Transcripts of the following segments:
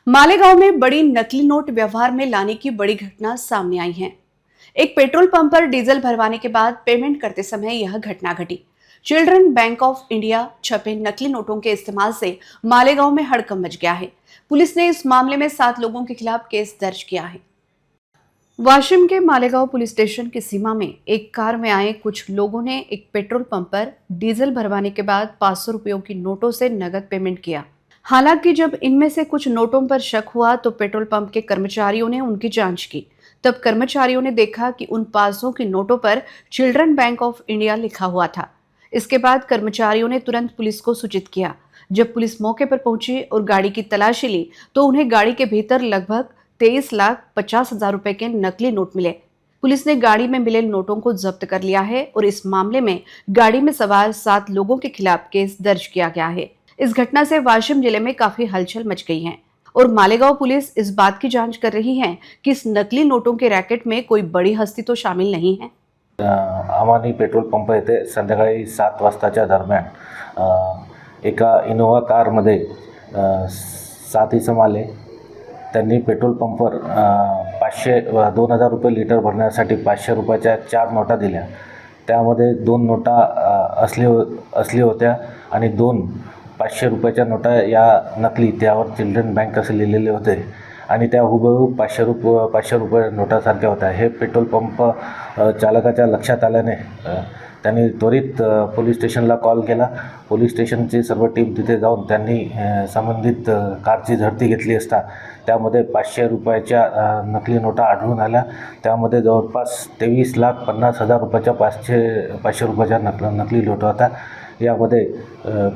मालेगांव में बड़ी नकली नोट व्यवहार में लाने की बड़ी घटना सामने आई है। एक पेट्रोल पंप पर डीजल भरवाने के बाद पेमेंट करते समय यह घटना घटी। चिल्ड्रन बैंक ऑफ इंडिया छपे नकली नोटों के इस्तेमाल से मालेगांव में हड़कंप मच गया है। पुलिस ने इस मामले में 7 लोगों के खिलाफ केस दर्ज किया है। वाशिम के मालेगांव पुलिस स्टेशन की सीमा में एक कार में आए कुछ लोगों ने एक पेट्रोल पंप पर डीजल भरवाने के बाद 500 रुपयों की नोटों से नकद पेमेंट किया। हालांकि जब इनमें से कुछ नोटों पर शक हुआ तो पेट्रोल पंप के कर्मचारियों ने उनकी जांच की। तब कर्मचारियों ने देखा कि उन 500 की नोटों पर चिल्ड्रन बैंक ऑफ इंडिया लिखा हुआ था। इसके बाद कर्मचारियों ने तुरंत पुलिस को सूचित किया। जब पुलिस मौके पर पहुंची और गाड़ी की तलाशी ली तो उन्हें गाड़ी के भीतर लगभग 23,50,000 रुपए के नकली नोट मिले। पुलिस ने गाड़ी में मिले नोटों को जब्त कर लिया है और इस मामले में गाड़ी में सवार 7 लोगों के खिलाफ केस दर्ज किया गया है। इस घटना से वाशिम जिले में काफी हलचल मच गई है और मालेगांव पुलिस इस बात की जांच कर रही है कि इस नकली नोटों के रैकेट में कोई बड़ी हस्ती तो शामिल नहीं है। अमानी पेट्रोल पंप येथे संध्याकाळी 7 वाजताच्या दरम्यान एका इनोव्हा कारमध्ये 7 इसम आले। त्यांनी पेट्रोल पंपवर 2,000 रुपये लिटर भरण्यासाठी 500 रुपयाच्या 4 नोटा दिल्या। त्यामध्ये 2 नोटा असली होत्या आणि 2 500 रुपयाच्या नोटा या नकली, त्यावर चिल्ड्रन बँक असे लिहिलेले होते आणि त्या हुबेहूब 500 रुपये नोटासारख्या होत्या। हे पेट्रोल पंप चालकाच्या लक्षात आल्याने त्यांनी त्वरित पोलीस स्टेशनला कॉल केला। पोलीस स्टेशनची सर्व टीम तिथे जाऊन त्यांनी संबंधित कारची झडती घेतली असता त्यामध्ये 500 रुपयाच्या नकली नोटा आढळून आल्या। त्यामध्ये जवळपास 23,50,000 रुपयाच्या 500 रुपयाच्या नकली नोटा होत्या। यामध्ये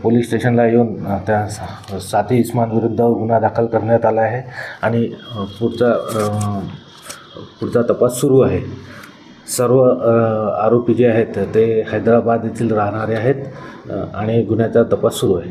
पोलीस स्टेशनला येऊन त्या 7 इसमांविरुद्ध गुन्हा दाखल करण्यात आला आहे आणि पुढचा तपास सुरू आहे। सर्व आरोपी जे आहेत ते हैदराबाद येथील राहणारे आहेत आणि गुन्ह्याचा तपास सुरू आहे।